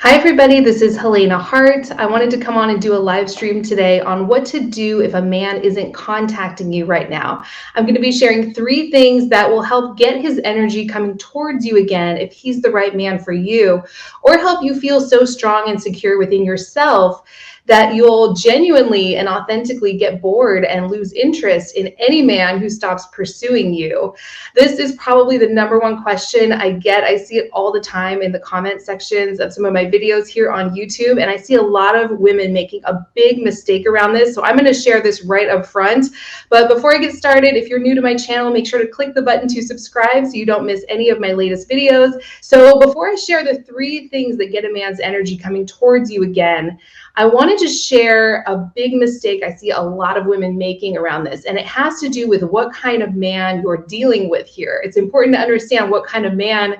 Hi everybody, this is Helena Hart. I wanted to come on and do a live stream today on what to do if a man isn't contacting you right now. I'm going to be sharing 3 things that will help get his energy coming towards you again if he's the right man for you, or help you feel so strong and secure within yourself that you'll genuinely and authentically get bored and lose interest in any man who stops pursuing you. This is probably the number one question I get. I see it all the time in the comment sections of some of my videos here on YouTube, and I see a lot of women making a big mistake around this. So I'm going to share this right up front. But before I get started, if you're new to my channel, make sure to click the button to subscribe so you don't miss any of my latest videos. So before I share the 3 things that get a man's energy coming towards you again, I wanted to share a big mistake I see a lot of women making around this, and it has to do with what kind of man you're dealing with here. It's important to understand what kind of man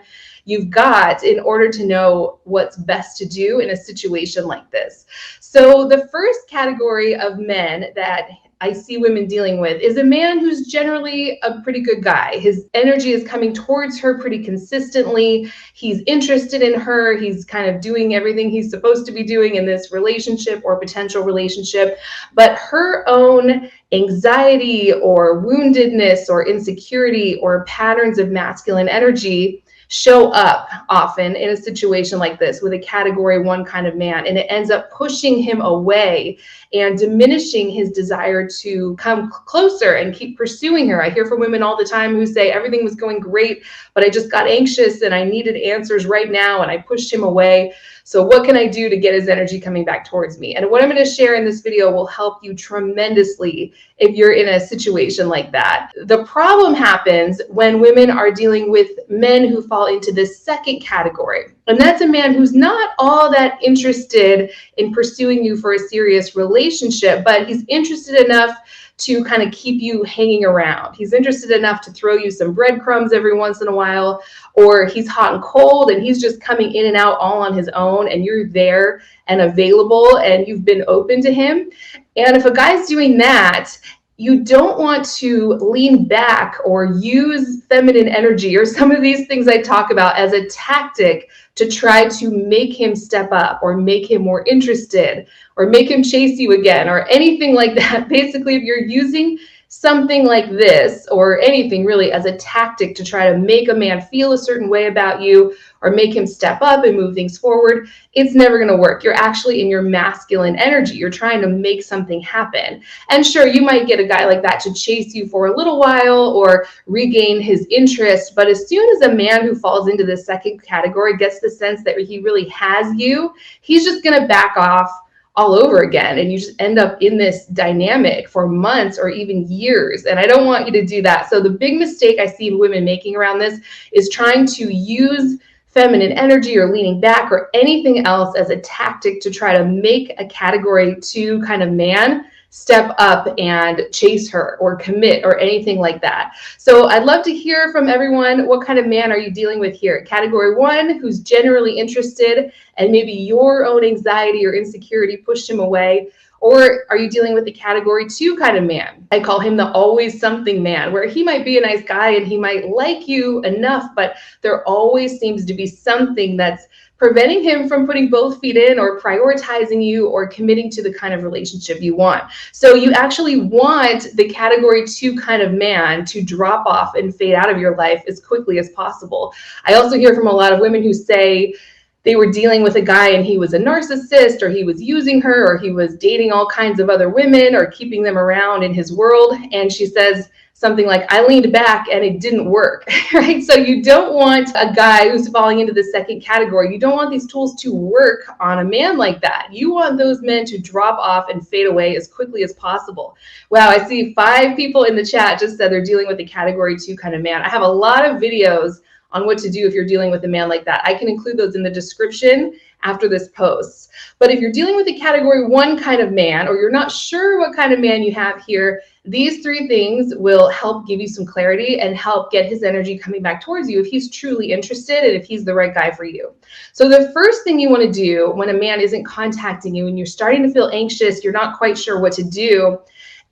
you've got in order to know what's best to do in a situation like this. So the first category of men that I see women dealing with is a man who's generally a pretty good guy. His energy is coming towards her pretty consistently. He's interested in her. He's kind of doing everything he's supposed to be doing in this relationship or potential relationship. But her own anxiety or woundedness or insecurity or patterns of masculine energy show up often in a situation like this with a category 1 kind of man, and it ends up pushing him away and diminishing his desire to come closer and keep pursuing her. I hear from women all the time who say everything was going great, but I just got anxious and I needed answers right now and I pushed him away. So what can I do to get his energy coming back towards me? And what I'm going to share in this video will help you tremendously if you're in a situation like that. The problem happens when women are dealing with men who fall into this second category. And that's a man who's not all that interested in pursuing you for a serious relationship, but he's interested enough to kind of keep you hanging around. He's interested enough to throw you some breadcrumbs every once in a while, or he's hot and cold and he's just coming in and out all on his own, and you're there and available and you've been open to him. And if a guy's doing that, you don't want to lean back or use feminine energy or some of these things I talk about as a tactic to try to make him step up or make him more interested or make him chase you again or anything like that. Basically, if you're using something like this or anything really as a tactic to try to make a man feel a certain way about you or make him step up and move things forward, it's never going to work. You're actually in your masculine energy. You're trying to make something happen. And sure, you might get a guy like that to chase you for a little while or regain his interest. But as soon as a man who falls into the second category gets the sense that he really has you, he's just going to back off all over again, and you just end up in this dynamic for months or even years. And I don't want you to do that. So the big mistake I see women making around this is trying to use feminine energy or leaning back or anything else as a tactic to try to make a category 2 kind of man step up and chase her or commit or anything like that. So I'd love to hear from everyone. What kind of man are you dealing with here? Category 1, who's generally interested and maybe your own anxiety or insecurity pushed him away? Or are you dealing with the category 2 kind of man? I call him the always something man, where he might be a nice guy and he might like you enough, but there always seems to be something that's preventing him from putting both feet in or prioritizing you or committing to the kind of relationship you want. So you actually want the category 2 kind of man to drop off and fade out of your life as quickly as possible. I also hear from a lot of women who say they were dealing with a guy and he was a narcissist, or he was using her, or he was dating all kinds of other women or keeping them around in his world. And she says something like, I leaned back and it didn't work, right? So you don't want a guy who's falling into the second category. You don't want these tools to work on a man like that. You want those men to drop off and fade away as quickly as possible. Wow, I see 5 people in the chat just said they're dealing with the category 2 kind of man. I have a lot of videos on what to do if you're dealing with a man like that. I can include those in the description after this post. But if you're dealing with a category 1 kind of man, or you're not sure what kind of man you have here, these 3 things will help give you some clarity and help get his energy coming back towards you if he's truly interested and if he's the right guy for you. So the first thing you want to do when a man isn't contacting you and you're starting to feel anxious, you're not quite sure what to do,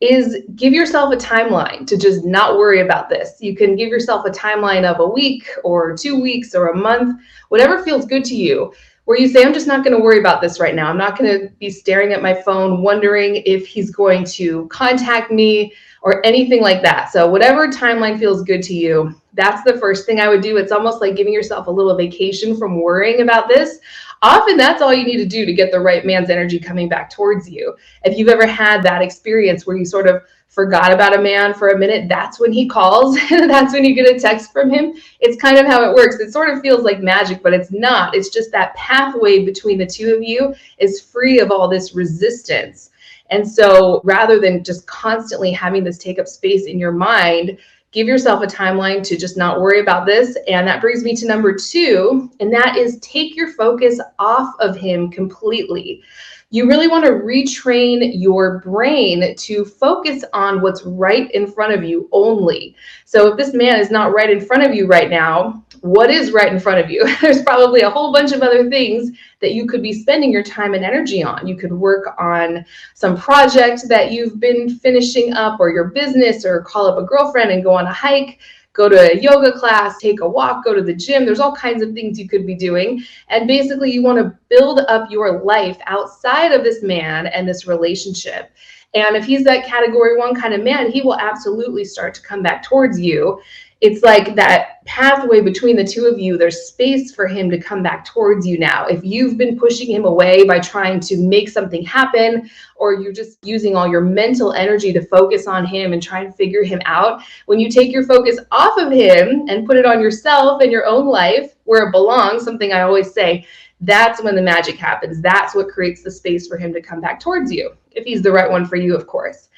is give yourself a timeline to just not worry about this. You can give yourself a timeline of a week or 2 weeks or a month, whatever feels good to you. where you say, I'm just not going to worry about this right now. I'm not going to be staring at my phone, wondering if he's going to contact me or anything like that. So whatever timeline feels good to you, that's the first thing I would do. It's almost like giving yourself a little vacation from worrying about this. Often that's all you need to do to get the right man's energy coming back towards you. If you've ever had that experience where you sort of forgot about a man for a minute, that's when he calls. That's when you get a text from him. It's kind of how it works. It sort of feels like magic, but it's not. It's just that pathway between the two of you is free of all this resistance. And so rather than just constantly having this take up space in your mind, give yourself a timeline to just not worry about this. And that brings me to number 2, and that is take your focus off of him completely. You really want to retrain your brain to focus on what's right in front of you only. So if this man is not right in front of you right now, what is right in front of you? There's probably a whole bunch of other things that you could be spending your time and energy on. You could work on some project that you've been finishing up, or your business, or call up a girlfriend and go on a hike, go to a yoga class, take a walk, go to the gym. There's all kinds of things you could be doing. And basically you want to build up your life outside of this man and this relationship. And if he's that category 1 kind of man, he will absolutely start to come back towards you. It's like that pathway between the two of you, there's space for him to come back towards you now. If you've been pushing him away by trying to make something happen, or you're just using all your mental energy to focus on him and try and figure him out, when you take your focus off of him and put it on yourself and your own life where it belongs, something I always say, that's when the magic happens. That's what creates the space for him to come back towards you, if he's the right one for you, of course.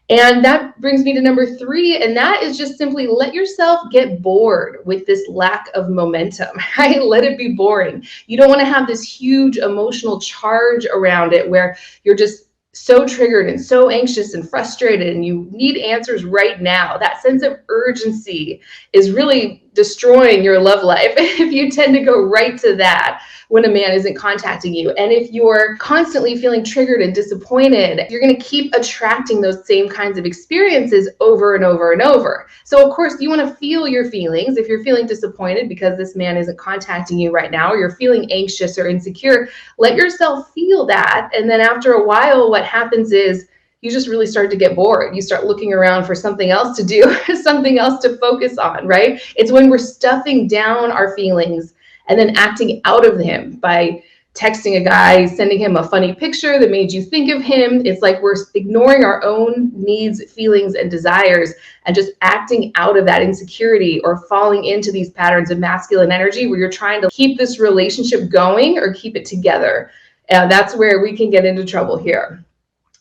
And that brings me to number 3, and that is just simply let yourself get bored with this lack of momentum, right? Let it be boring. You don't want to have this huge emotional charge around it where you're just so triggered and so anxious and frustrated and you need answers right now. That sense of urgency is really destroying your love life if you tend to go right to that when a man isn't contacting you. And if you're constantly feeling triggered and disappointed, you're going to keep attracting those same kinds of experiences over and over and over. So of course you want to feel your feelings. If you're feeling disappointed because this man isn't contacting you right now, or you're feeling anxious or insecure, let yourself feel that. And then after a while, what happens is you just really start to get bored. You start looking around for something else to do, something else to focus on, right? It's when we're stuffing down our feelings and then acting out of him by texting a guy, sending him a funny picture that made you think of him. It's like we're ignoring our own needs, feelings, and desires and just acting out of that insecurity or falling into these patterns of masculine energy where you're trying to keep this relationship going or keep it together. And that's where we can get into trouble here.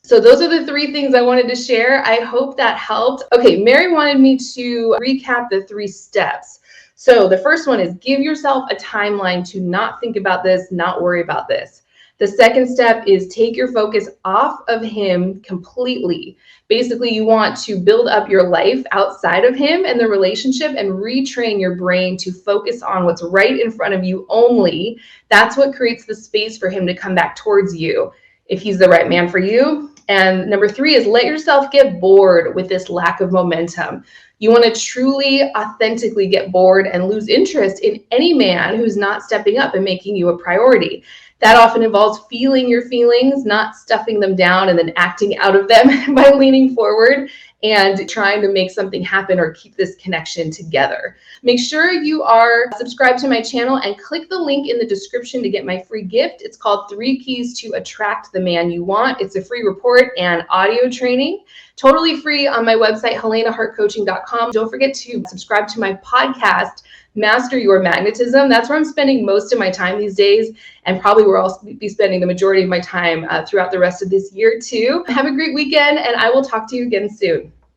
So those are the 3 things I wanted to share. I hope that helped. Okay, Mary wanted me to recap the 3 steps. So the first one is give yourself a timeline to not think about this, not worry about this. The second step is take your focus off of him completely. Basically, you want to build up your life outside of him and the relationship and retrain your brain to focus on what's right in front of you only. That's what creates the space for him to come back towards you if he's the right man for you. And number 3 is let yourself get bored with this lack of momentum. You want to truly, authentically get bored and lose interest in any man who's not stepping up and making you a priority. That often involves feeling your feelings, not stuffing them down and then acting out of them by leaning forward and trying to make something happen or keep this connection together. Make sure you are subscribed to my channel and click the link in the description to get my free gift. It's called 3 Keys to Attract the Man You Want. It's a free report and audio training, totally free on my website, helenahartcoaching.com. Don't forget to subscribe to my podcast, Master Your Magnetism. That's where I'm spending most of my time these days, and probably where I'll be spending the majority of my time throughout the rest of this year too. Have a great weekend, and I will talk to you again soon.